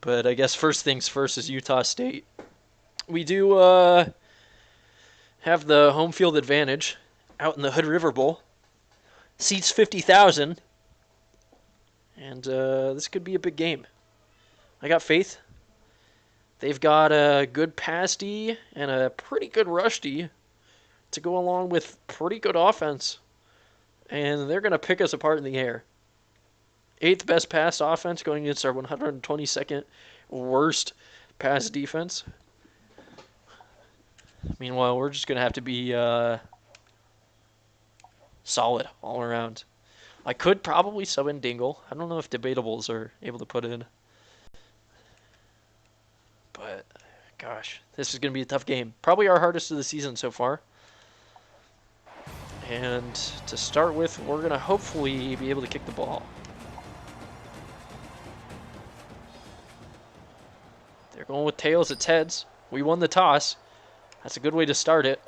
But I guess first things first is Utah State. We do have the home field advantage out in the Hood River Bowl. Seats 50,000. And this could be a big game. I got faith. They've got a good pass D and a pretty good rush D to go along with pretty good offense. And they're going to pick us apart in the air. 8th best pass offense going against our 122nd worst pass defense. Meanwhile, we're just going to have to be solid all around. I could probably sub in Dingle. I don't know if debatables are able to put in. But, gosh, this is going to be a tough game. Probably our hardest of the season so far. And to start with, we're going to hopefully be able to kick the ball. They're going with tails, it's heads. We won the toss. That's a good way to start it.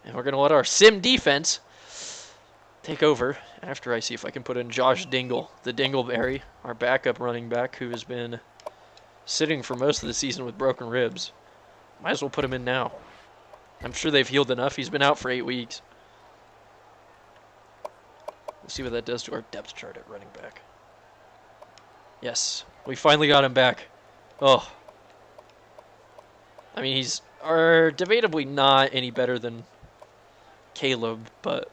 And we're going to let our sim defense take over after I see if I can put in Josh Dingle, the Dingleberry, our backup running back who has been sitting for most of the season with broken ribs. Might as well put him in now. I'm sure they've healed enough. He's been out for 8 weeks. Let's see what that does to our depth chart at running back. Yes, we finally got him back. Oh. I mean, he's debatably not any better than Caleb, but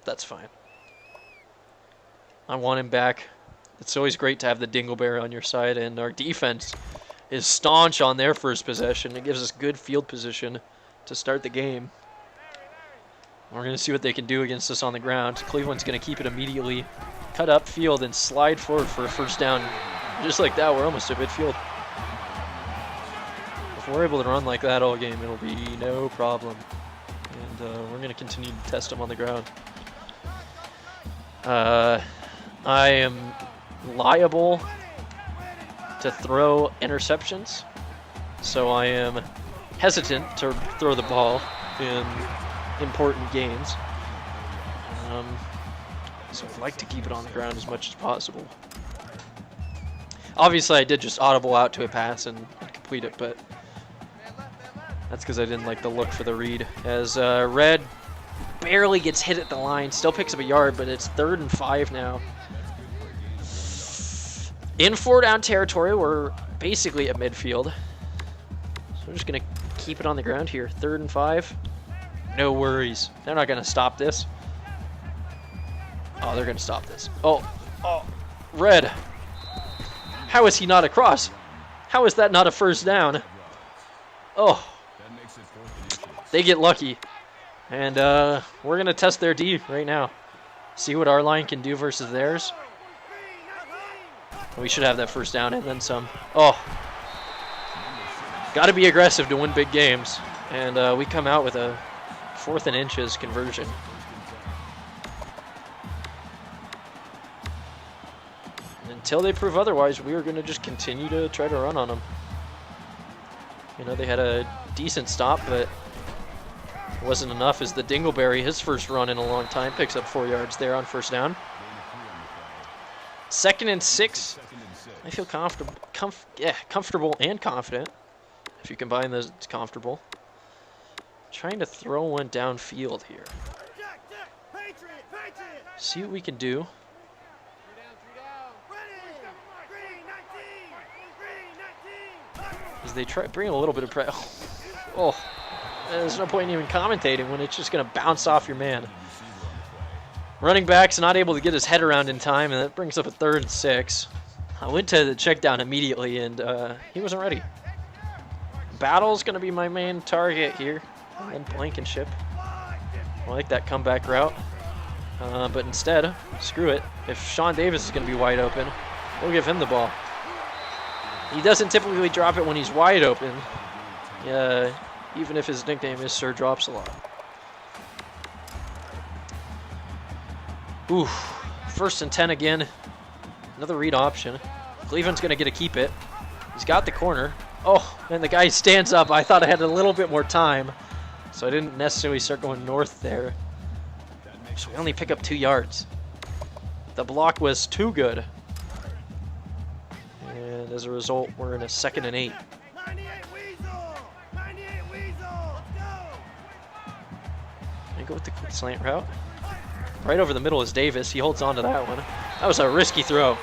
that's fine. I want him back. It's always great to have the Dingleberry on your side, and our defense is staunch on their first possession. It gives us good field position to start the game. We're going to see what they can do against us on the ground. Cleveland's going to keep it immediately, cut up field, and slide forward for a first down. Just like that, we're almost at midfield. If we're able to run like that all game, it'll be no problem. And we're going to continue to test them on the ground. I am liable to throw interceptions, so I am hesitant to throw the ball in important games. So I'd like to keep it on the ground as much as possible. Obviously, I did just audible out to a pass and complete it, but that's because I didn't like the look for the read. As Red barely gets hit at the line, still picks up a yard, but it's 3rd and 5 now. In 4-down territory, we're basically at midfield. So we're just going to keep it on the ground here. 3rd and 5. No worries. They're not going to stop this. Oh, they're going to stop this. Oh, Red. How is he not across? How is that not a first down? Oh. They get lucky. And we're going to test their D right now. See what our line can do versus theirs. We should have that first down and then some. Oh. Got to be aggressive to win big games. And we come out with a 4th and inches conversion. And until they prove otherwise, we are going to just continue to try to run on them. You know, they had a decent stop, but it wasn't enough as the Dingleberry, his first run in a long time, picks up 4 yards there on first down. 2nd and 6. I feel comfortable and confident. If you combine those, it's comfortable. Trying to throw one downfield here. See what we can do. As they try bring a little bit of pressure. Oh, there's no point in even commentating when it's just going to bounce off your man. Running back's not able to get his head around in time, and that brings up a 3rd and 6. I went to the check down immediately, and he wasn't ready. Battle's going to be my main target here. And Blankenship. I like that comeback route. But instead, screw it. If Sean Davis is going to be wide open, we'll give him the ball. He doesn't typically drop it when he's wide open. Even if his nickname is Sir Drops a lot. Ooh, 1st and 10 again. Another read option. Cleveland's going to get to keep it. He's got the corner. Oh, and the guy stands up. I thought I had a little bit more time, so I didn't necessarily start going north there. So we only pick up 2 yards. The block was too good. And and as a result, we're in a 2nd and 8. Go with the quick slant route. Right over the middle is Davis. He holds on to that one. That was a risky throw.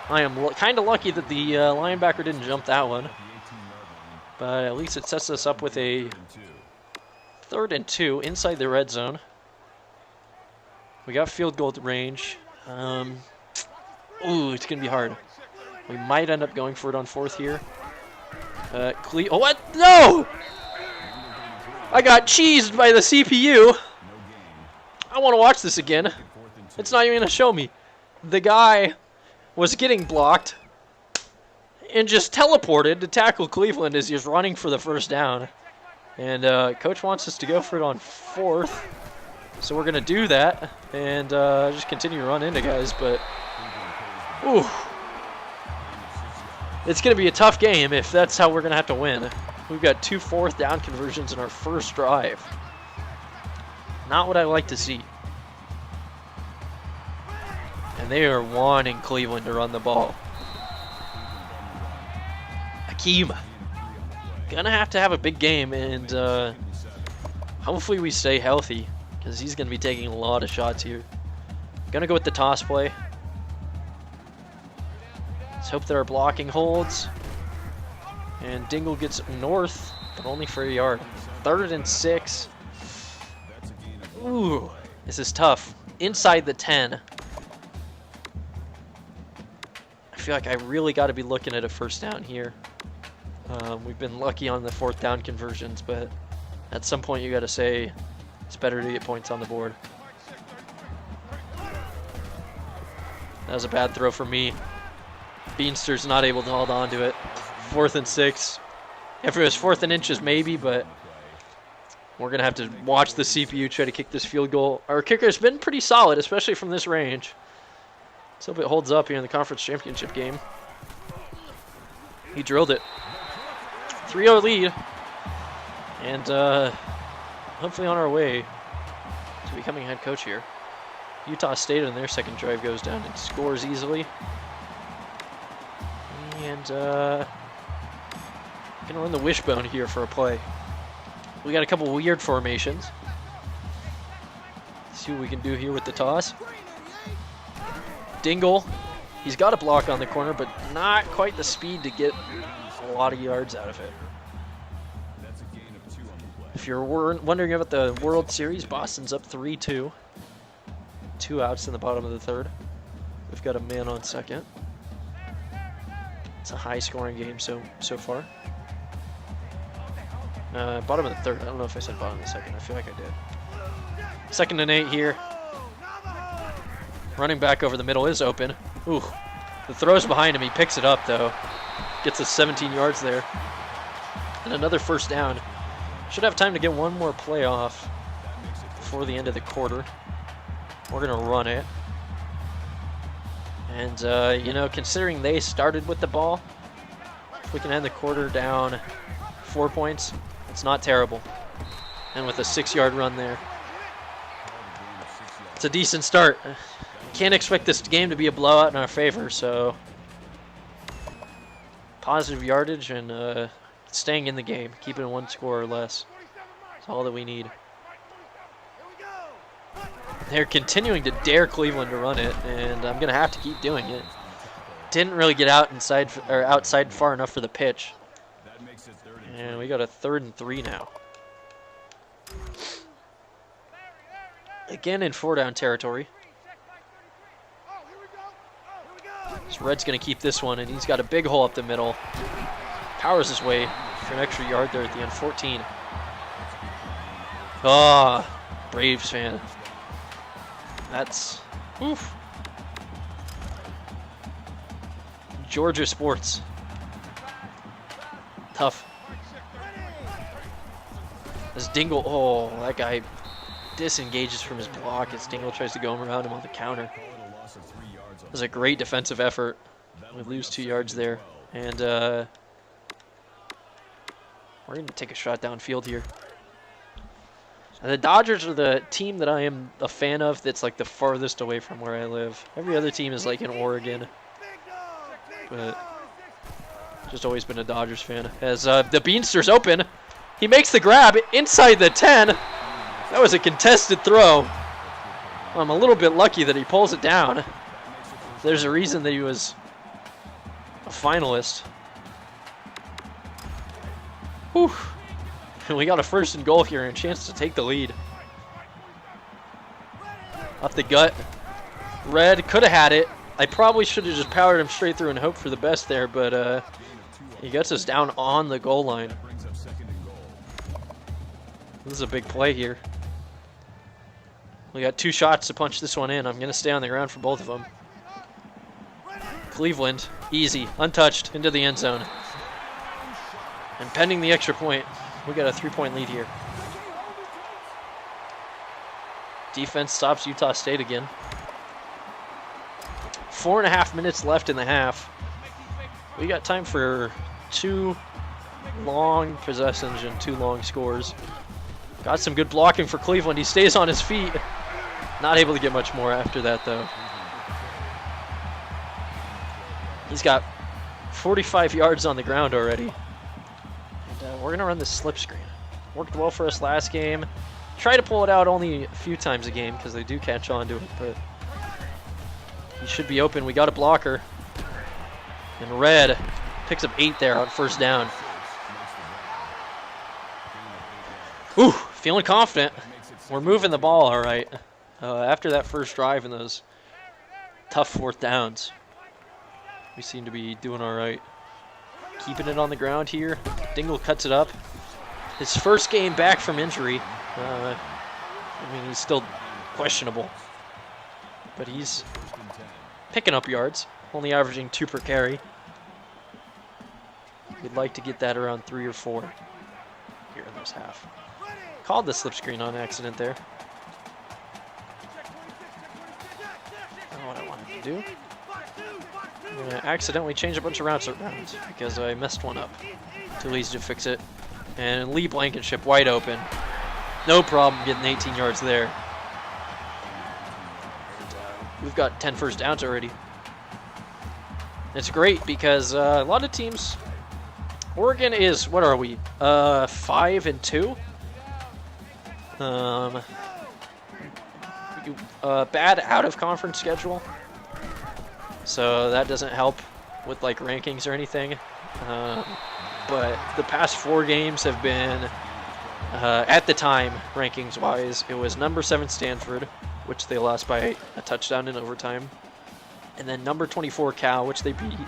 I am kind of lucky that the linebacker didn't jump that one. But at least it sets us up with a 3rd and 2 inside the red zone. We got field goal range. Ooh, it's going to be hard. We might end up going for it on 4th here. Oh, what? No! I got cheesed by the CPU. I want to watch this again. It's not even going to show me. The guy was getting blocked and just teleported to tackle Cleveland as he was running for the 1st down. And coach wants us to go for it on 4th. So we're going to do that and just continue to run into guys. But, ooh. It's going to be a tough game if that's how we're going to have to win. We've got 2 4th down conversions in our 1st drive. Not what I like to see. And they are wanting Cleveland to run the ball. Hakeem. Gonna have to have a big game, and hopefully we stay healthy, because he's gonna be taking a lot of shots here. Gonna go with the toss play. Let's hope that our blocking holds. And Dingle gets north, but only for a yard. 3rd and 6. Ooh, this is tough. Inside the 10. I feel like I really got to be looking at a 1st down here. We've been lucky on the 4th down conversions, but at some point you got to say it's better to get points on the board. That was a bad throw for me. Beanster's not able to hold on to it. 4th and 6. If it was 4th and inches, maybe, but we're going to have to watch the CPU try to kick this field goal. Our kicker's been pretty solid, especially from this range. Let's hope it holds up here in the conference championship game. He drilled it. 3-0 lead. And hopefully on our way to becoming head coach here. Utah State on their 2nd drive goes down and scores easily. And gonna run the wishbone here for a play. We got a couple weird formations. Let's see what we can do here with the toss. Dingle, he's got a block on the corner, but not quite the speed to get a lot of yards out of it. If you're wondering about the World Series, Boston's up 3-2. 2 outs in the bottom of the 3rd. We've got a man on 2nd. It's a high-scoring game so far. Bottom of the 3rd. I don't know if I said bottom of the 2nd. I feel like I did. 2nd and 8 here. Running back over the middle is open. Ooh, the throw's behind him. He picks it up though. Gets us 17 yards there. And another 1st down. Should have time to get one more play off before the end of the quarter. We're gonna run it. And, you know, considering they started with the ball, if we can end the quarter down 4 points, it's not terrible. And with a 6-yard run there, it's a decent start. Can't expect this game to be a blowout in our favor, so positive yardage and staying in the game, keeping it 1 score or less. That's all that we need. They're continuing to dare Cleveland to run it, and I'm gonna have to keep doing it. Didn't really get outside far enough for the pitch. And we got a 3rd and 3 now. Again in 4-down territory. So Red's gonna keep this one, and he's got a big hole up the middle. Powers his way for an extra yard there at the end. 14. Ah, Braves fan. That's oof. Georgia sports. Tough. As Dingle, oh, that guy disengages from his block as Dingle tries to go around him on the counter. It was a great defensive effort. We lose 2 yards there. And we're going to take a shot downfield here. And the Dodgers are the team that I am a fan of that's like the farthest away from where I live. Every other team is like in Oregon. But Just always been a Dodgers fan. As the Beanster's open, he makes the grab inside the 10. That was a contested throw. I'm a little bit lucky that he pulls it down. There's a reason that he was a finalist. Whew. We got a 1st and goal here and a chance to take the lead. Up the gut. Red could have had it. I probably should have just powered him straight through and hoped for the best there, but he gets us down on the goal line. This is a big play here. We got 2 shots to punch this one in. I'm going to stay on the ground for both of them. Cleveland, easy, untouched, into the end zone. And pending the extra point, we got a 3-point lead here. Defense stops Utah State again. 4.5 minutes left in the half. We got time for 2 long possessions and 2 long scores. Got some good blocking for Cleveland. He stays on his feet. Not able to get much more after that, though. He's got 45 yards on the ground already. And we're going to run this slip screen. Worked well for us last game. Try to pull it out only a few times a game because they do catch on to it, but he should be open. We got a blocker. And Red picks up 8 there on 1st down. Ooh, feeling confident. We're moving the ball all right. After that first drive and those tough 4th downs, we seem to be doing all right. Keeping it on the ground here. Dingle cuts it up. His first game back from injury. I mean, he's still questionable, but he's picking up yards, only averaging 2 per carry. We'd like to get that around 3 or 4 here in this half. Called the slip screen on accident there. I don't know what I wanted to do. I'm going to accidentally change a bunch of routes around because I messed one up. Too easy to fix it. And Lee Blankenship wide open. No problem getting 18 yards there. And, we've got 10 first downs already. It's great because a lot of teams... Oregon is, what are we? 5-2? Bad out-of-conference schedule. So that doesn't help with like rankings or anything. But the past 4 games have been, at the time, rankings-wise, it was number 7 Stanford, which they lost by a touchdown in overtime. And then number 24 Cal, which they beat.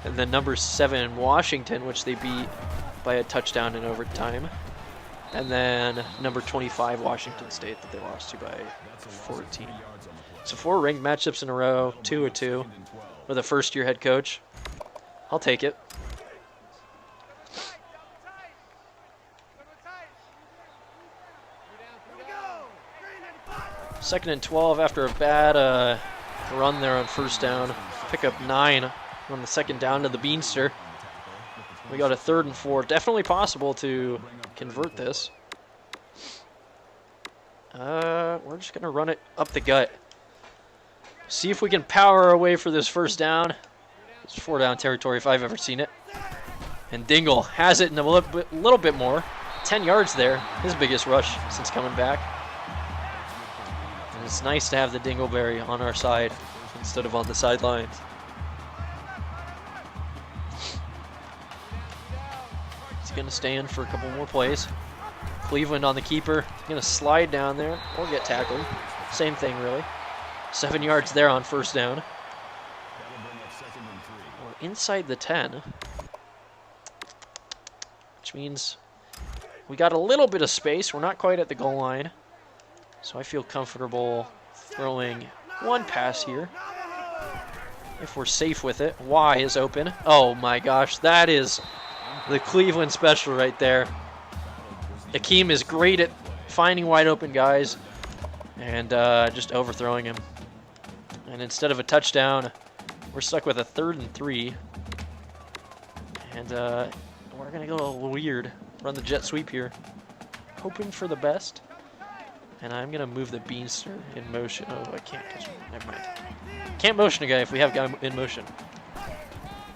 And then number 7 Washington, which they beat by a touchdown in overtime. And then number 25 Washington State that they lost to by 14. So 4 ranked matchups in a row, 2-2 with a first-year head coach. I'll take it. Second and 12 after a bad run there on 1st down. Pick up 9 on the 2nd down to the Beanster. We got a 3rd and 4. Definitely possible to convert this. We're just going to run it up the gut. See if we can power our way for this 1st down. It's 4-down territory if I've ever seen it. And Dingle has it in a little bit more. 10 yards there. His biggest rush since coming back. And it's nice to have the Dingleberry on our side instead of on the sidelines. He's going to stay in for a couple more plays. Cleveland on the keeper. Going to slide down there or get tackled. Same thing, really. 7 yards there on 1st down. We're inside the 10. Which means we got a little bit of space. We're not quite at the goal line. So I feel comfortable throwing one pass here. If we're safe with it. Y is open. Oh my gosh, that is the Cleveland special right there. Akeem is great at finding wide open guys and just overthrowing him. And instead of a touchdown, we're stuck with a 3rd and 3. And we're going to go a little weird. Run the jet sweep here. Hoping for the best. And I'm going to move the Beanster in motion. Oh, I can't catch him. Never mind. Can't motion a guy if we have guy in motion.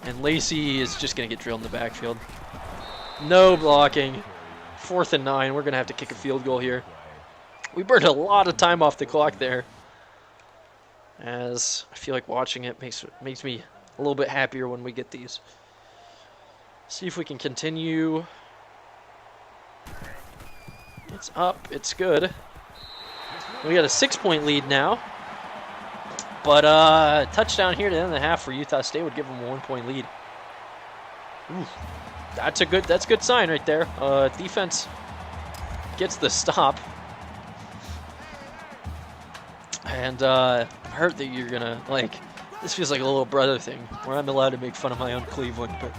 And Lacey is just going to get drilled in the backfield. No blocking. 4th and 9. We're going to have to kick a field goal here. We burned a lot of time off the clock there. As I feel like watching it makes me a little bit happier when we get these. See if we can continue. It's up. It's good. We got a 6-point lead now. But touchdown here to end the half for Utah State would give them a 1-point lead. Ooh, that's a good sign right there. Defense gets the stop. And I'm hurt that you're gonna this feels like a little brother thing where I'm allowed to make fun of my own Cleveland, but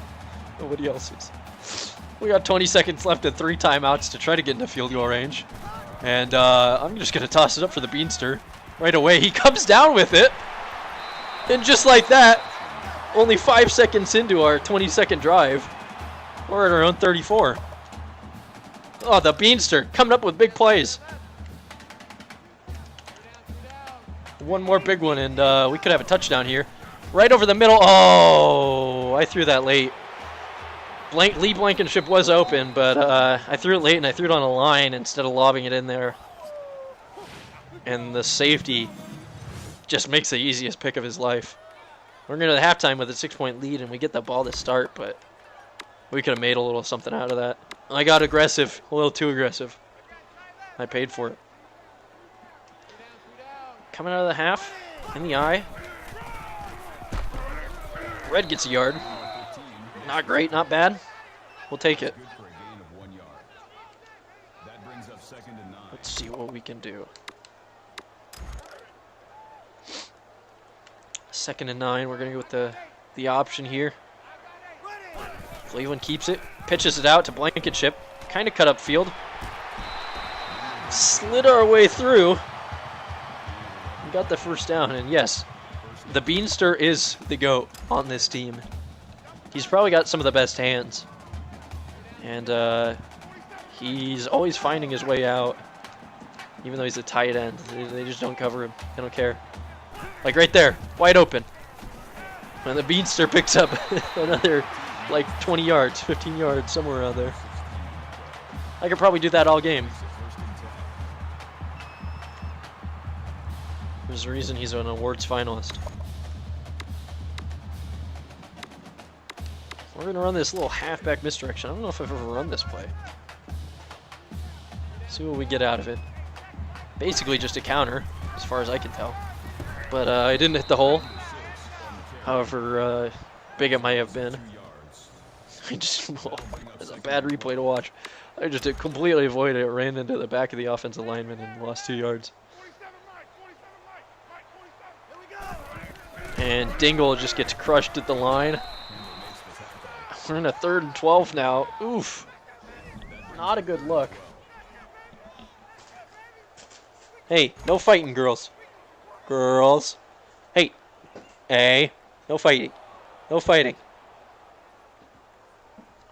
nobody else is. We got 20 seconds left and 3 timeouts to try to get into field goal range. And I'm just gonna toss it up for the Beanster. Right away, he comes down with it. And just like that, only 5 seconds into our 20-second drive, we're at our own 34. Oh, the Beanster coming up with big plays. One more big one, and we could have a touchdown here. Right over the middle. Oh, I threw that late. Lee Blankenship was open, but I threw it late, and I threw it on a line instead of lobbing it in there. And the safety just makes the easiest pick of his life. We're going to halftime with a 6-point lead, and we get the ball to start, but we could have made a little something out of that. I got aggressive, a little too aggressive. I paid for it. Coming out of the half, in the eye. Red gets a yard. Not great, not bad. We'll take it. Let's see what we can do. 2nd and 9. We're going to go with the option here. Cleveland keeps it. Pitches it out to Blankenship. Kind of cut up field. Slid our way through. We got the first down. And yes, the Beanster is the GOAT on this team. He's probably got some of the best hands. And he's always finding his way out. Even though he's a tight end. They just don't cover him. They don't care. Like right there, wide open. And the Beanster picks up another 20 yards, 15 yards, somewhere around there. I could probably do that all game. There's a reason he's an awards finalist. We're going to run this little halfback misdirection. I don't know if I've ever run this play. See what we get out of it. Basically just a counter, as far as I can tell. But I didn't hit the hole. However big it might have been. It's a bad replay to watch. I just completely avoided it, ran into the back of the offensive lineman and lost 2 yards. And Dingle just gets crushed at the line. We're in a 3rd and 12 now. Oof. Not a good look. Hey, no fighting, girls. Girls. Hey. Hey. No fighting. No fighting.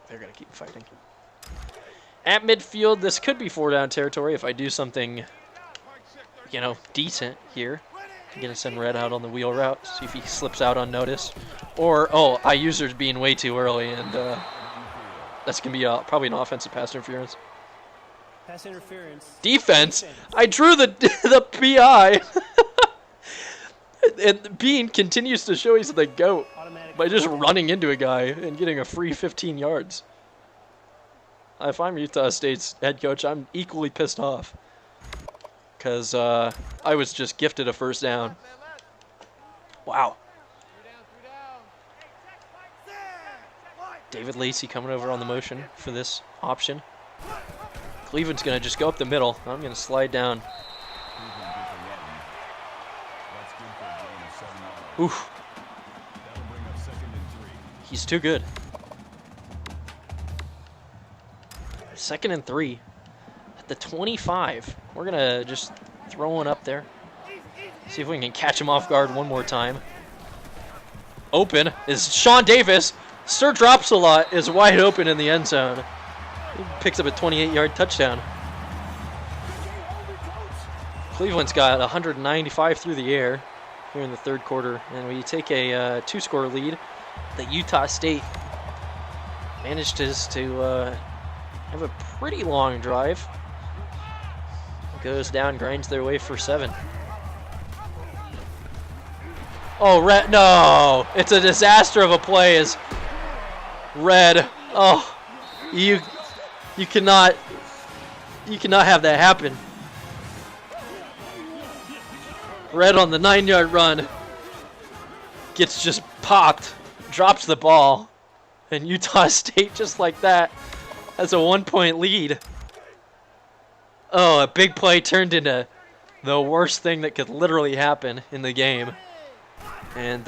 They're going to keep fighting. At midfield, this could be 4-down territory if I do something, decent here. I'm going to send Red out on the wheel route, see if he slips out unnoticed. Or, I user's being way too early, and that's going to be probably an offensive pass interference. Pass interference. Defense? I drew the PI. And Bean continues to show he's the GOAT by just running into a guy and getting a free 15 yards. If I'm Utah State's head coach, I'm equally pissed off. Because I was just gifted a first down. Wow. David Lacey coming over on the motion for this option. Cleveland's going to just go up the middle. I'm going to slide down. Oof. He's too good. 2nd and 3. At the 25. We're going to just throw one up there. See if we can catch him off guard one more time. Open is Sean Davis. Sir Drops-A-Lot is wide open in the end zone. He picks up a 28-yard touchdown. Cleveland's got 195 through the air here in the 3rd quarter, and we take a 2-score lead. that Utah State managed to have a pretty long drive. Goes down, grinds their way for 7. Oh, Red, no! It's a disaster of a play as Red, oh, you cannot have that happen. Red on the 9-yard run gets just popped, drops the ball, and Utah State just like that has a 1-point lead. Oh, a big play turned into the worst thing that could literally happen in the game. And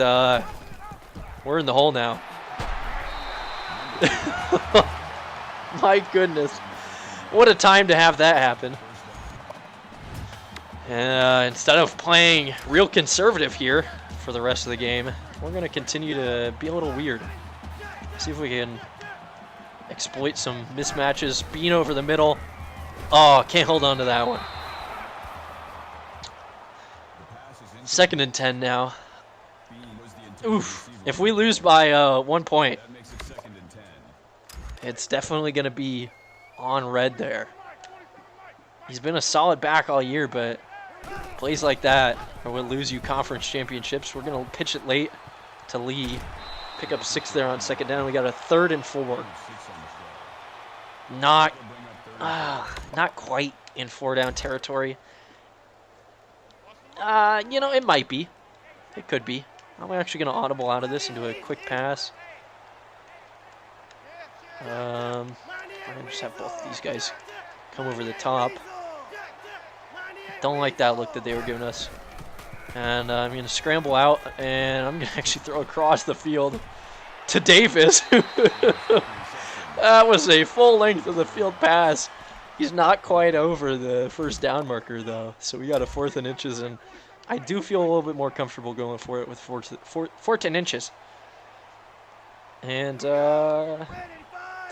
we're in the hole now. My goodness. What a time to have that happen. Instead of playing real conservative here for the rest of the game, we're going to continue to be a little weird. See if we can exploit some mismatches. Bean over the middle. Oh, can't hold on to that one. 2nd and 10 now. Oof. If we lose by 1 point, it's definitely going to be on Red there. He's been a solid back all year, but plays like that are what lose you conference championships. We're going to pitch it late to Lee. Pick up 6 there on 2nd down. We got a 3rd and 4. Not quite in 4-down territory. You know, it might be. It could be. I'm actually going to audible out of this and do a quick pass. I'm going to just have both of these guys come over the top. Don't like that look that they were giving us. And I'm going to scramble out, and I'm going to actually throw across the field to Davis. That was a full length of the field pass. He's not quite over the 1st down marker, though. So we got a 4th and inches, and I do feel a little bit more comfortable going for it with 14 inches. And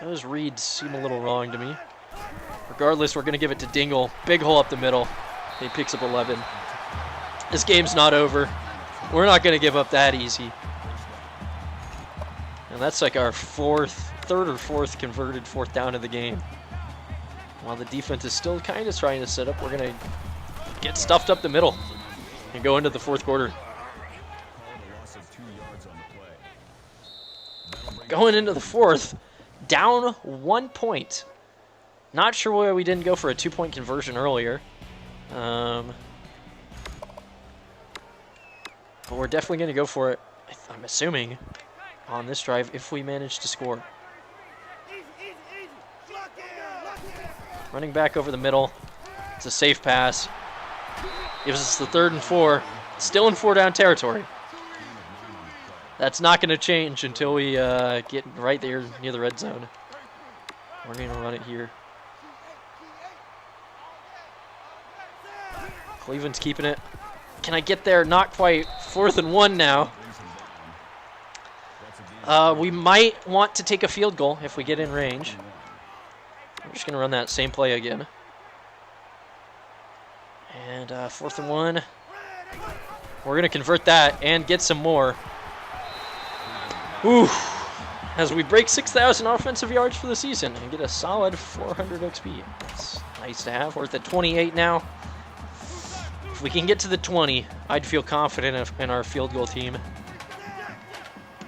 those reads seem a little wrong to me. Regardless, we're going to give it to Dingle. Big hole up the middle. He picks up 11. This game's not over. We're not going to give up that easy. And that's like our 3rd or 4th converted 4th down of the game. While the defense is still kind of trying to set up, we're going to get stuffed up the middle and go into the 4th quarter. Going into the 4th, down 1 point. Not sure why we didn't go for a 2-point conversion earlier. But we're definitely going to go for it, I'm assuming, on this drive if we manage to score. Running back over the middle. It's a safe pass. Gives us the 3rd and 4. Still in 4-down territory. That's not going to change until we get right there near the red zone. We're going to run it here. Cleveland's keeping it. Can I get there? Not quite. 4th and 1 now. We might want to take a field goal if we get in range. I'm just going to run that same play again. And 4th and 1. We're going to convert that and get some more. Ooh. As we break 6,000 offensive yards for the season and get a solid 400 XP. That's nice to have. We're at the 28 now. If we can get to the 20, I'd feel confident in our field goal team.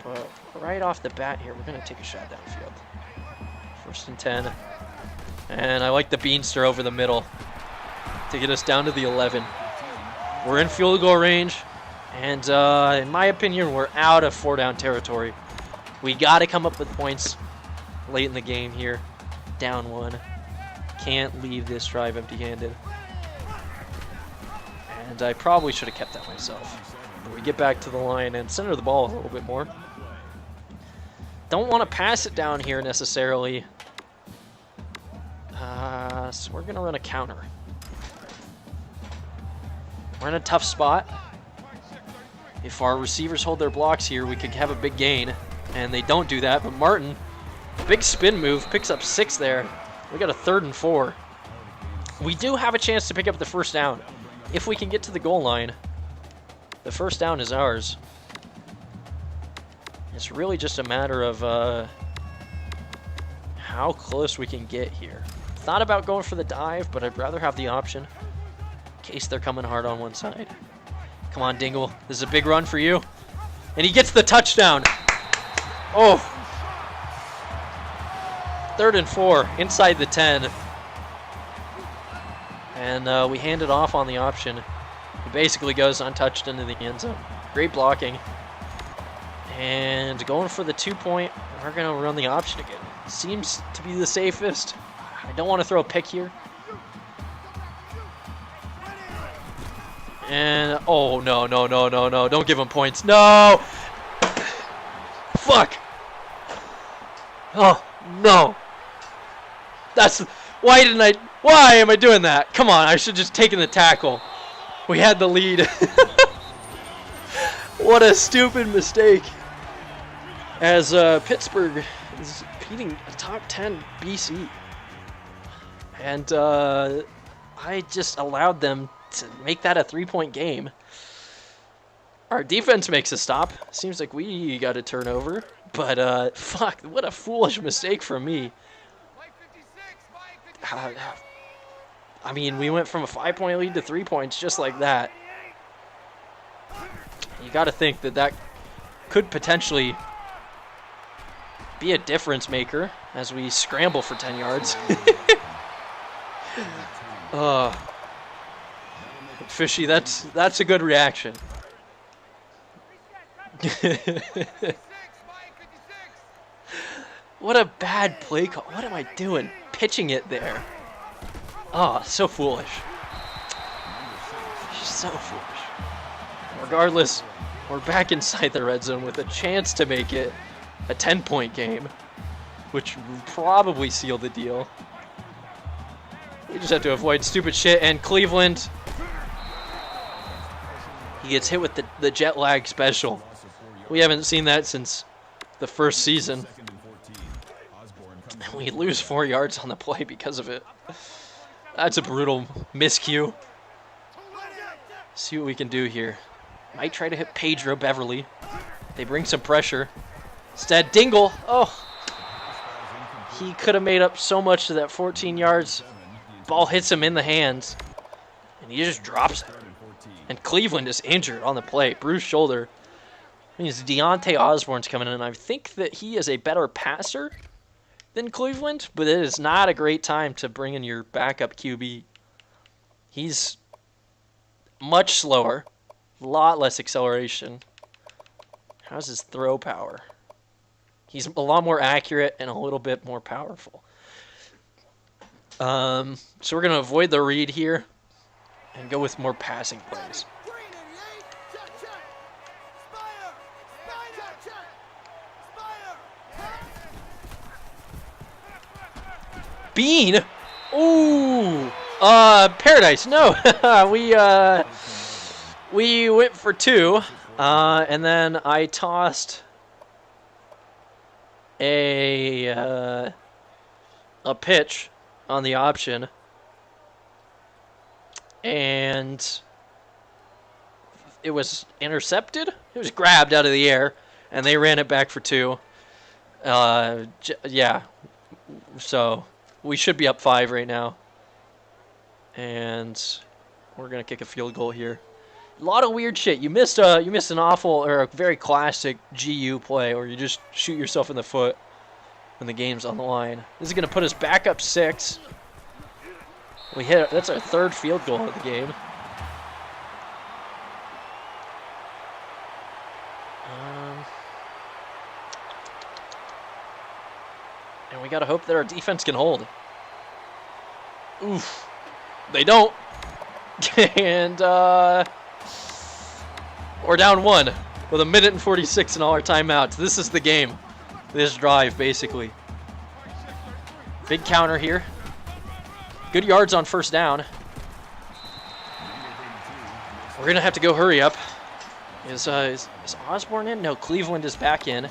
But right off the bat here, we're going to take a shot downfield. 1st and 10. And I like the beanster over the middle to get us down to the 11. We're in field goal range, and in my opinion, we're out of 4-down territory. We got to come up with points late in the game here. Down 1. Can't leave this drive empty-handed. And I probably should have kept that myself. But we get back to the line and center the ball a little bit more. Don't want to pass it down here necessarily. So we're going to run a counter. We're in a tough spot. If our receivers hold their blocks here, we could have a big gain. And they don't do that. But Martin, big spin move, picks up 6 there. We got a 3rd and 4. We do have a chance to pick up the 1st down. If we can get to the goal line, the 1st down is ours. It's really just a matter of how close we can get here. Thought about going for the dive, but I'd rather have the option in case they're coming hard on one side. Come on, Dingle. This is a big run for you. And he gets the touchdown. Oh. 3rd and 4, inside the 10. And we hand it off on the option. He basically goes untouched into the end zone. Great blocking. And going for the 2-point, we're going to run the option again. Seems to be the safest. I don't want to throw a pick here. And, oh, no, no, no, no, no. Don't give him points. No! Fuck! Oh, no. That's, why am I doing that? Come on, I should just taken the tackle. We had the lead. What a stupid mistake. As Pittsburgh is beating a top 10 BC. And I just allowed them to make that a 3-point game. Our defense makes a stop. Seems like we got a turnover. But fuck, what a foolish mistake from me. I mean, we went from a 5-point lead to 3 points just like that. You got to think that that could potentially be a difference maker as we scramble for 10 yards. Fishy, that's a good reaction. What a bad play call. What am I doing? Pitching it there. Oh, so foolish. So foolish. Regardless, we're back inside the red zone with a chance to make it a 10-point game, which would probably seal the deal. We just have to avoid stupid shit. And Cleveland, he gets hit with the jet lag special. We haven't seen that since the first season. We lose 4 yards on the play because of it. That's a brutal miscue. See what we can do here. Might try to hit Pedro Beverly. They bring some pressure. Instead, Dingle. Oh. He could have made up so much to that 14 yards. Ball hits him in the hands. And he just drops it. And Cleveland is injured on the play. Bruised shoulder. Means Deontay Osborne's coming in. I think that he is a better passer than Cleveland, but it is not a great time to bring in your backup QB. He's much slower, a lot less acceleration. How's his throw power? He's a lot more accurate and a little bit more powerful. So we're going to avoid the read here and go with more passing plays. Bean? Ooh. Paradise. No. We went for 2. And then I tossed a pitch on the option. And it was intercepted. It was grabbed out of the air. And they ran it back for 2. Yeah. So we should be up 5 right now. And we're going to kick a field goal here. A lot of weird shit. You missed an awful or a very classic GU play where you just shoot yourself in the foot when the game's on the line. This is going to put us back up 6. We hit. That's our 3rd field goal of the game. And we got to hope that our defense can hold. Oof. They don't. And we're down 1 with 1:46 in all our timeouts. This is the game. This drive, basically. Big counter here. Good yards on first down. We're going to have to go hurry up. Is Osborne in? No, Cleveland is back in.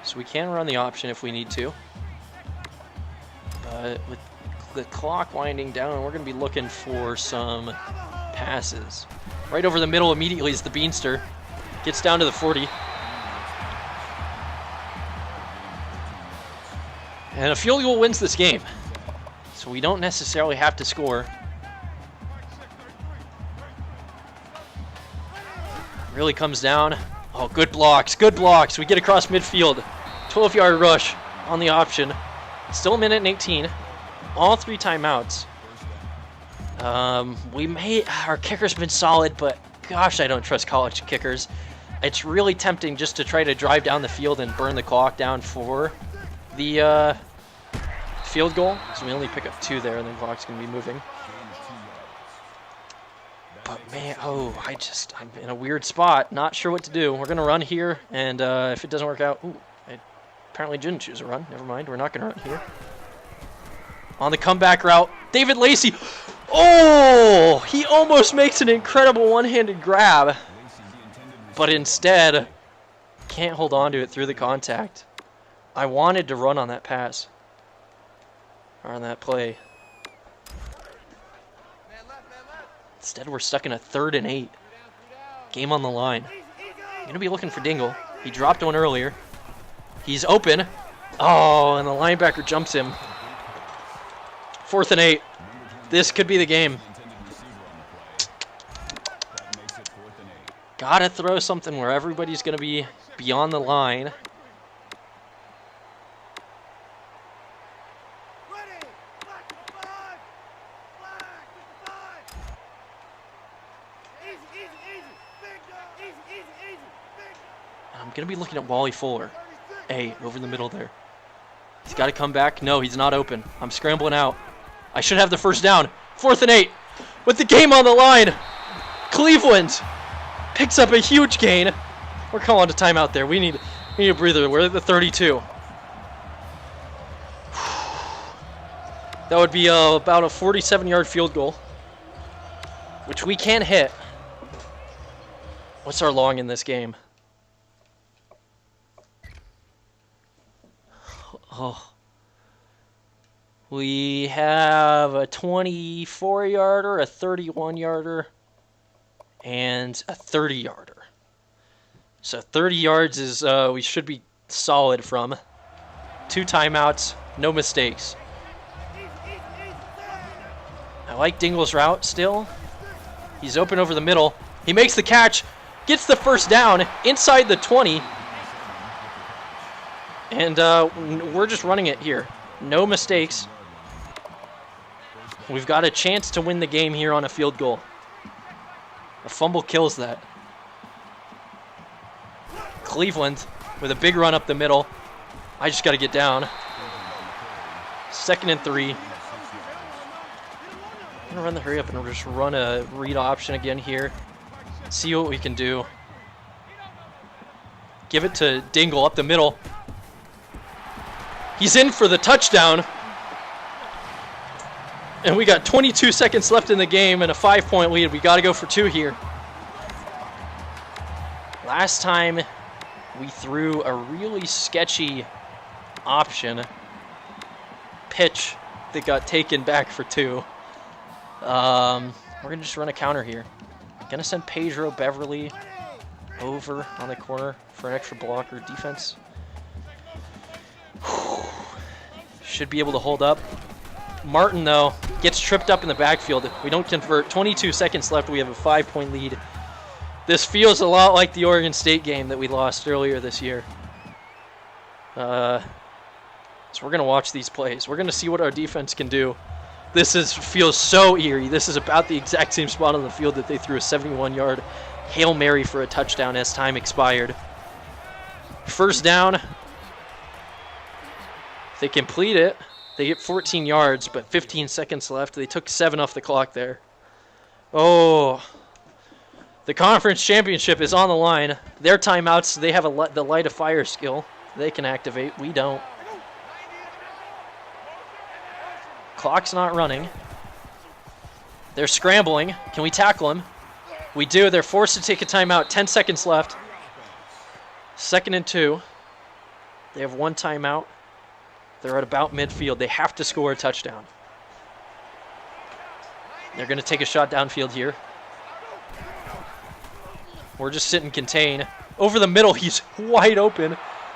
So we can run the option if we need to. But with the clock winding down, we're going to be looking for some passes. Right over the middle immediately is the Beanster. Gets down to the 40. And a field goal wins this game. So we don't necessarily have to score. Really comes down. Oh, good blocks, good blocks. We get across midfield. 12-yard rush on the option. Still a minute and 18. All 3 timeouts. Our kicker's been solid, but gosh, I don't trust college kickers. It's really tempting just to try to drive down the field and burn the clock down for the field goal. So we only pick up 2 there, and the clock's going to be moving. But man, I'm in a weird spot. Not sure what to do. We're going to run here, and if it doesn't work out, I apparently didn't choose a run. Never mind, we're not going to run here. On the comeback route, David Lacey. Oh, he almost makes an incredible one-handed grab, but instead can't hold on to it through the contact. I wanted to run on that pass, or on that play. Instead, we're stuck in a 3rd and 8. Game on the line. I'm going to be looking for Dingle. He dropped one earlier. He's open. Oh, and the linebacker jumps him. 4th and 8. This could be the game. Gotta throw something where everybody's going to be beyond the line. I'm going to be looking at Wally Fuller. Over in the middle there. He's got to come back. No, he's not open. I'm scrambling out. I should have the first down. 4th and 8. With the game on the line. Cleveland picks up a huge gain. We're calling a timeout there. We need a breather. We're at the 32. That would be about a 47-yard field goal, which we can hit. What's our long in this game? Oh. We have a 24-yarder, a 31-yarder, and a 30-yarder. So 30 yards is we should be solid from. 2 timeouts, no mistakes. I like Dingle's route still. He's open over the middle. He makes the catch, gets the first down inside the 20. And we're just running it here. No mistakes. We've got a chance to win the game here on a field goal. A fumble kills that. Cleveland with a big run up the middle. I just got to get down. 2nd and 3. I'm going to run the hurry up and we'll just run a read option again here. See what we can do. Give it to Dingle up the middle. He's in for the touchdown. And we got 22 seconds left in the game and a 5-point lead. We got to go for 2 here. Last time we threw a really sketchy option pitch that got taken back for 2. We're going to just run a counter here. Going to send Pedro Beverly over on the corner for an extra blocker defense. Should be able to hold up. Martin, though, gets tripped up in the backfield. We don't convert. 22 seconds left. We have a 5-point lead. This feels a lot like the Oregon State game that we lost earlier this year. So we're going to watch these plays. We're going to see what our defense can do. This feels so eerie. This is about the exact same spot on the field that they threw a 71-yard Hail Mary for a touchdown as time expired. First down. They complete it. They get 14 yards, but 15 seconds left. They took 7 off the clock there. Oh, the conference championship is on the line. Their timeouts, they have the light of fire skill. They can activate. We don't. Clock's not running. They're scrambling. Can we tackle him? We do. They're forced to take a timeout. 10 seconds left. 2nd and 2. They have 1 timeout. They're at about midfield. They have to score a touchdown. They're going to take a shot downfield here. We're just sitting contain. Over the middle, he's wide open.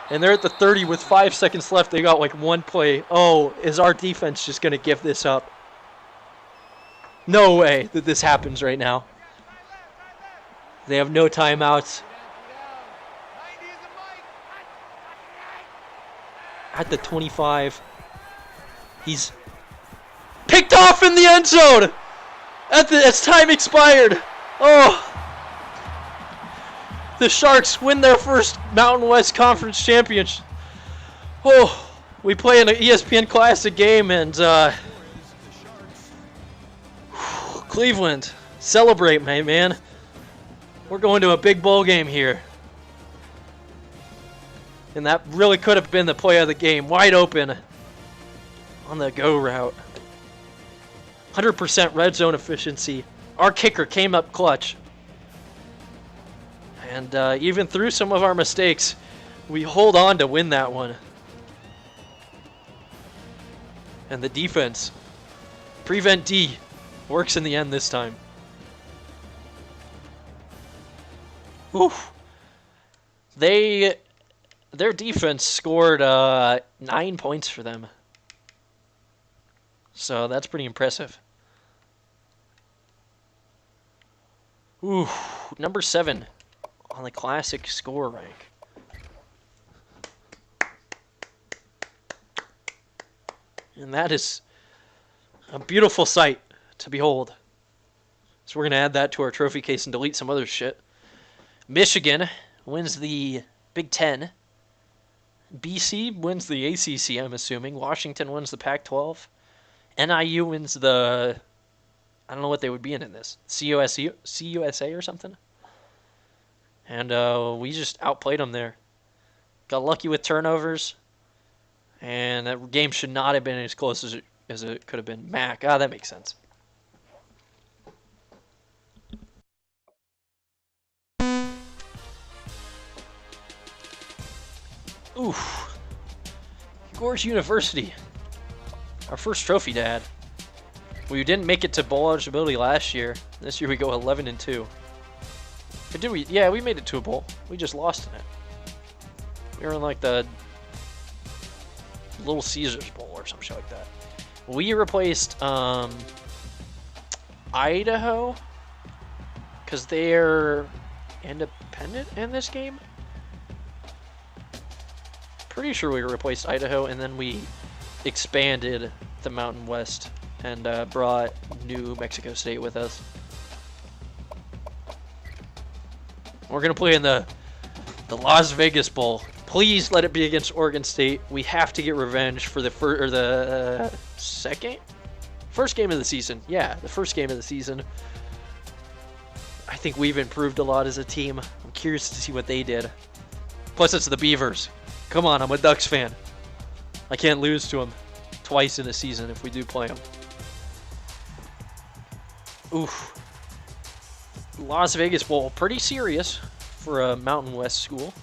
And they're at the 30 with 5 seconds left. They got like one play. Oh, is our defense just going to give this up? No way that this happens right now. They have no timeouts. At the 25. He's picked off in the end zone. As time expired. Oh. The Sharks win their first Mountain West Conference championship. Oh, we play in an ESPN Classic game, and Cleveland, celebrate, my man. We're going to a big bowl game here. And that really could have been the play of the game. Wide open on the go route. 100% red zone efficiency. Our kicker came up clutch. And even through some of our mistakes, we hold on to win that one. And the defense, Prevent D, works in the end this time. Oof. Their defense scored 9 points for them. So that's pretty impressive. Ooh, number 7 on the classic score rank. And that is a beautiful sight to behold. So we're going to add that to our trophy case and delete some other shit. Michigan wins the Big Ten. BC wins the ACC, I'm assuming. Washington wins the Pac-12. NIU wins the... I don't know what they would be in this. CUSA or something? And we just outplayed them there. Got lucky with turnovers. And that game should not have been as close as it could have been. Mac. Ah, that makes sense. Oof. Gorge University. Our first trophy to add. We didn't make it to bowl eligibility last year. This year we go 11-2. Or did we? Yeah, we made it to a bowl. We just lost in it. We were in like the Little Caesars Bowl or some shit like that. We replaced Idaho because they're independent in this game. Pretty sure we replaced Idaho, and then we expanded the Mountain West and brought New Mexico State with us. We're gonna play in the Las Vegas Bowl. Please let it be against Oregon State. We have to get revenge for the first game of the season. Yeah, the first game of the season. I think we've improved a lot as a team. I'm curious to see what they did. Plus, it's the Beavers. Come on, I'm a Ducks fan. I can't lose to them twice in a season if we do play them. Oof. Las Vegas Bowl, pretty serious for a Mountain West school.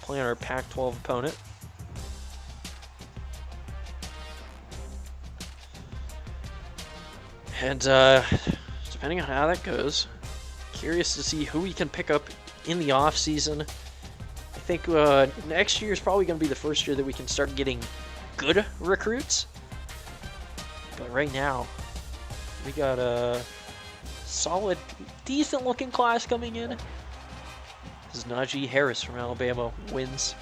Playing our Pac-12 opponent. And depending on how that goes, curious to see who we can pick up in the off-season. I think next year is probably going to be the first year that we can start getting good recruits. But right now, we got a solid, decent-looking class coming in. This is Najee Harris from Alabama wins.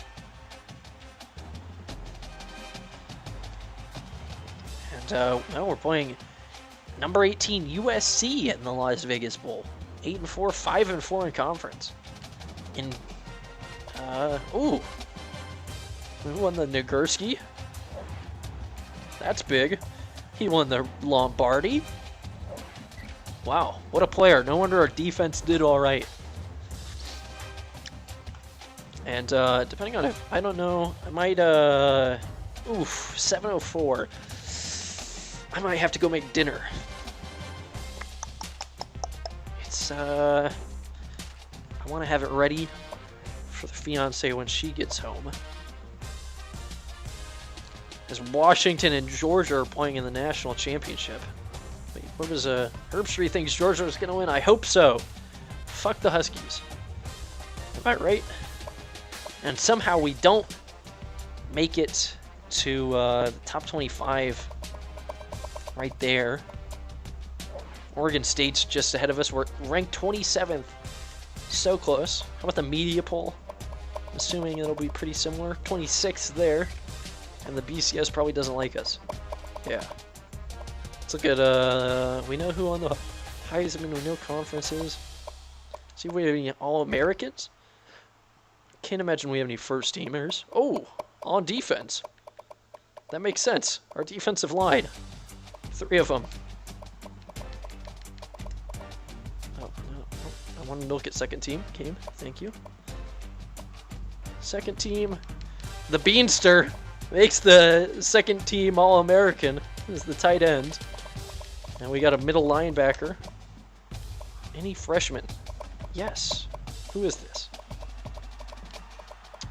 And well, we're playing number 18 USC in the Las Vegas Bowl. 8-4, 5-4 in conference. Ooh, we won the Nagurski. That's big. He won the Lombardi. Wow, what a player. No wonder our defense did all right. And depending on if, I don't know, I might, 7:04. I might have to go make dinner. It's, I want to have it ready for the fiance when she gets home. As Washington and Georgia are playing in the national championship. Wait, what was, Herbstreit thinks Georgia is going to win? I hope so. Fuck the Huskies. Am I right? and somehow we don't make it to the top 25 right there. Oregon State's just ahead of us. We're ranked 27th. So close. How about the media poll? Assuming it'll be pretty similar. 26th there. And the BCS probably doesn't like us. Yeah. Let's look at, we know who on the Heisman, we know conferences. See if we have any All-Americans. Can't imagine we have any first-teamers. Oh, on defense. That makes sense. Our defensive line. 3 of them. Oh, no. I wanted to look at second team. Came. Thank you. Second team. The Beanster makes the second team All-American. Is the tight end. And we got a middle linebacker. Any freshman? Yes. Who is this?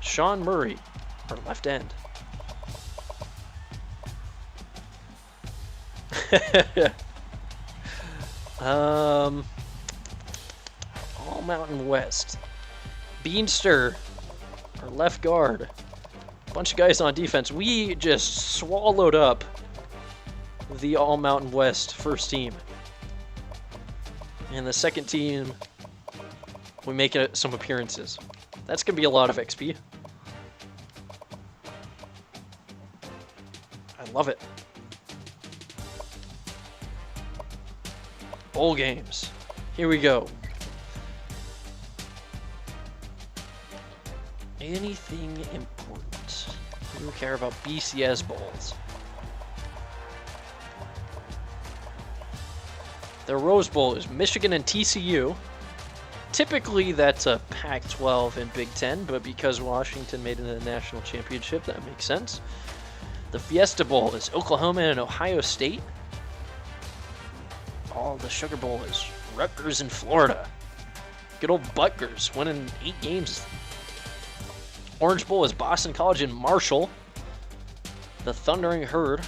Sean Murray, our left end. All Mountain West. Beanster, our left guard. A bunch of guys on defense. We just swallowed up the All Mountain West first team. And the second team, we make some appearances. That's going to be a lot of XP. I love it. Bowl games. Here we go. Anything important? We don't care about BCS bowls. The Rose Bowl is Michigan and TCU. Typically, that's a Pac-12 and Big Ten, but because Washington made it in the national championship, that makes sense. The Fiesta Bowl is Oklahoma and Ohio State. Oh, the Sugar Bowl is Rutgers and Florida. Good old Butgers winning 8 games. Orange Bowl is Boston College and Marshall. The Thundering Herd,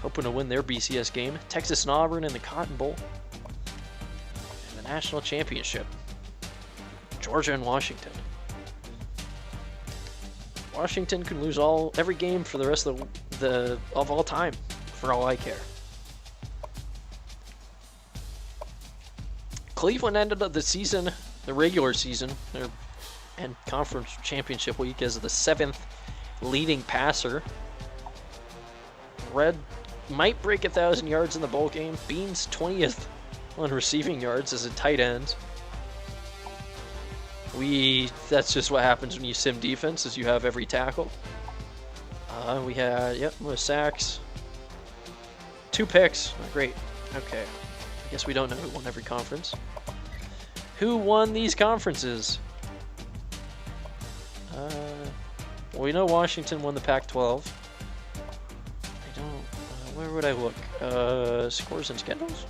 hoping to win their BCS game. Texas and Auburn in the Cotton Bowl. And the national championship, Georgia and Washington. Washington can lose every game for the rest of all time, for all I care. Cleveland ended up the season, the regular season, and conference championship week as the 7th leading passer. Red might break 1,000 yards in the bowl game. Beans 20th on receiving yards as a tight end. That's just what happens when you sim defense, is you have every tackle. We had, no sacks. 2 picks. Oh, great. Okay. I guess we don't know who won every conference. Who won these conferences? Well, we know Washington won the Pac-12. I don't... where would I look? Scores and schedules?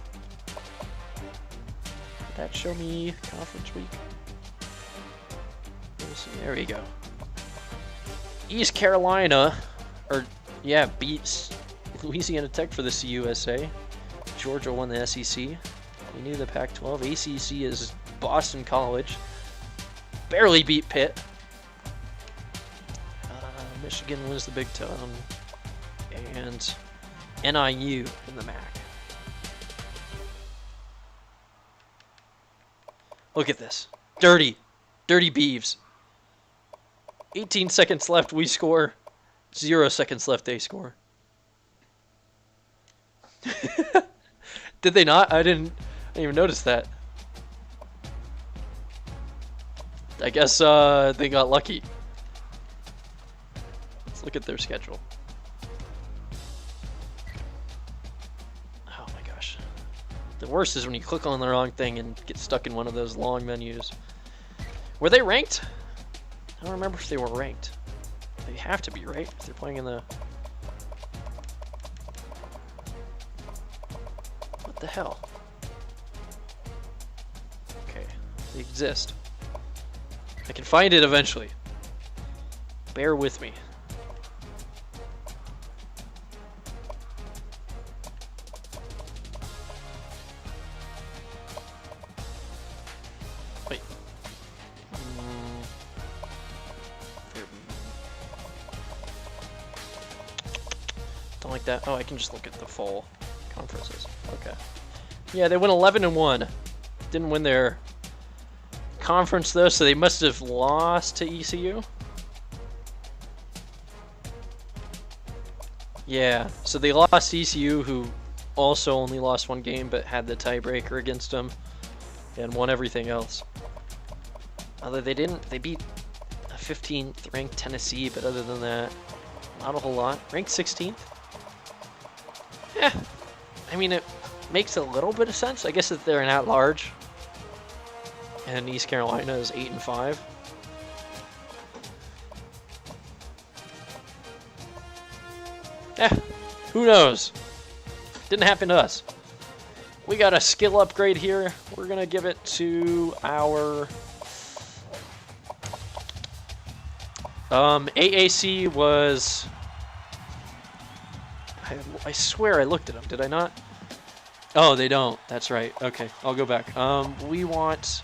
Did that show me conference week? Let's see. There we go. East Carolina, beats Louisiana Tech for the CUSA. Georgia won the SEC. We knew the Pac-12. ACC is Boston College. Barely beat Pitt. Michigan wins the Big Ten. And NIU in the MAC. Look at this. Dirty Beavs. 18 seconds left, we score. 0 seconds left, they score. Did they not? I didn't even notice that. I guess they got lucky. Let's look at their schedule. Oh my gosh. The worst is when you click on the wrong thing and get stuck in one of those long menus. Were they ranked? I don't remember if they were ranked. They have to be, right? If they're playing in the... What the hell? Okay, they exist. I can find it eventually. Bear with me. Wait. something like that. Oh, I can just look at the full conferences. Okay. Yeah, they went 11-1. Didn't win their conference though, so they must have lost to ECU. Yeah, so they lost to ECU, who also only lost one game but had the tiebreaker against them and won everything else. Although they didn't, they beat a 15th ranked Tennessee, but other than that, not a whole lot. Ranked 16th. Yeah, I mean, it makes a little bit of sense. I guess that they're an at-large, and East Carolina is 8-5. Who knows? Didn't happen to us. We got a skill upgrade here. We're gonna give it to our AAC was. I swear I looked at them. Did I not? Oh, they don't. That's right. Okay, I'll go back. We want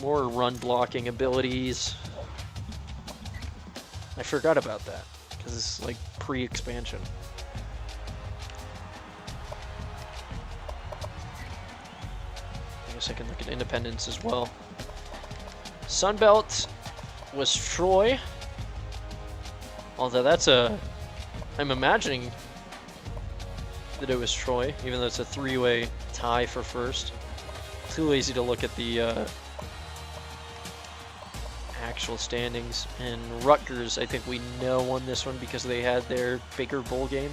more run blocking abilities. I forgot about that because it's like pre-expansion. I guess I can look at independence as well. Sunbelt was Troy. Although that's I'm imagining that it was Troy, even though it's a three-way tie for first. Too lazy to look at the actual standings. And Rutgers, I think we know, won this one because they had their bigger bowl game.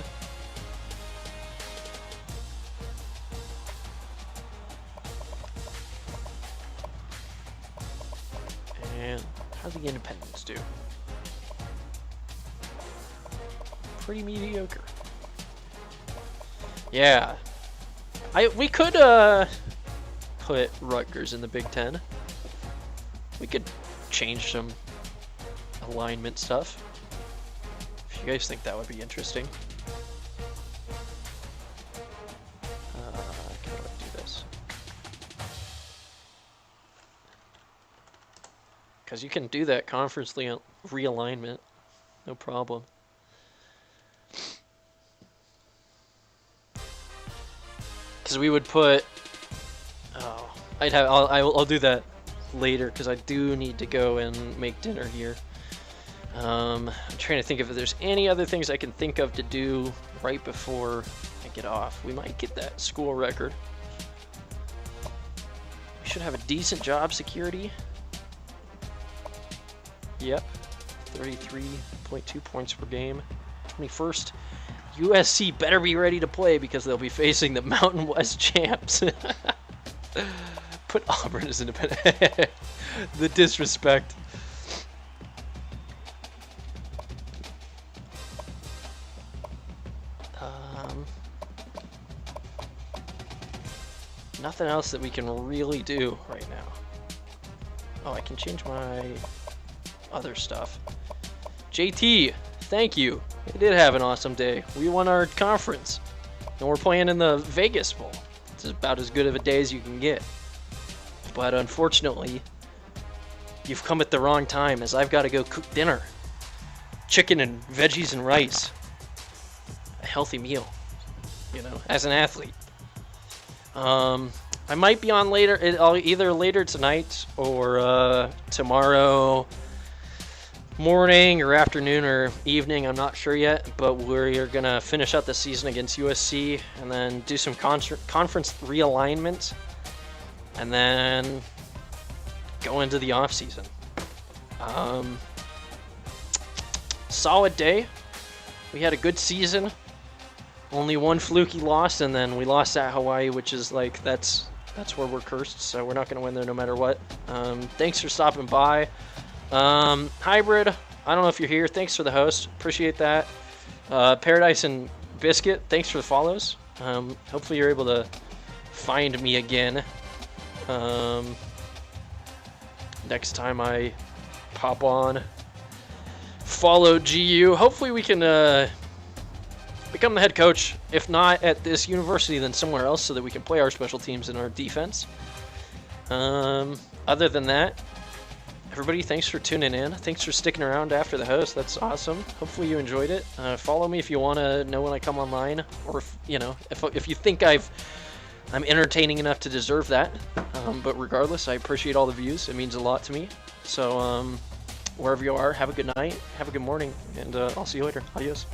And how did the Independents do? Pretty mediocre. Yeah. We could put Rutgers in the Big Ten. We could change some alignment stuff. If you guys think that would be interesting. How do I do this? Because you can do that conference realignment. No problem. Because we would put. Oh, I'll do that later because I do need to go and make dinner here. I'm trying to think if there's any other things I can think of to do right before I get off. We might get that school record. We should have a decent job security. Yep, 33.2 points per game. 21st. USC better be ready to play because they'll be facing the Mountain West champs. Put Auburn as independent. The disrespect. Nothing else that we can really do right now. Oh, I can change my other stuff. JT, thank you. We did have an awesome day. We won our conference. And we're playing in the Vegas Bowl. It's about as good of a day as you can get. But unfortunately, you've come at the wrong time as I've got to go cook dinner. Chicken and veggies and rice. A healthy meal, you know, as an athlete. I might be on later, either later tonight or tomorrow morning or afternoon or evening. I'm not sure yet, but we're going to finish out the season against USC and then do some conference realignment and then go into the off season. Solid day. We had a good season. Only one fluky loss, and then we lost at Hawaii, which is like, that's where we're cursed, so we're not going to win there no matter what. Thanks for stopping by. Hybrid, I don't know if you're here. Thanks for the host. Appreciate that. Paradise and Biscuit, thanks for the follows. Hopefully you're able to find me again next time I pop on. Follow GU. Hopefully we can become the head coach. If not at this university, then somewhere else so that we can play our special teams and our defense. Other than that, everybody, thanks for tuning in. Thanks for sticking around after the host. That's awesome. Hopefully you enjoyed it. Follow me if you want to know when I come online, or if you think I'm entertaining enough to deserve that. But regardless, I appreciate all the views. It means a lot to me. So wherever you are, have a good night, have a good morning, and I'll see you later. Adios.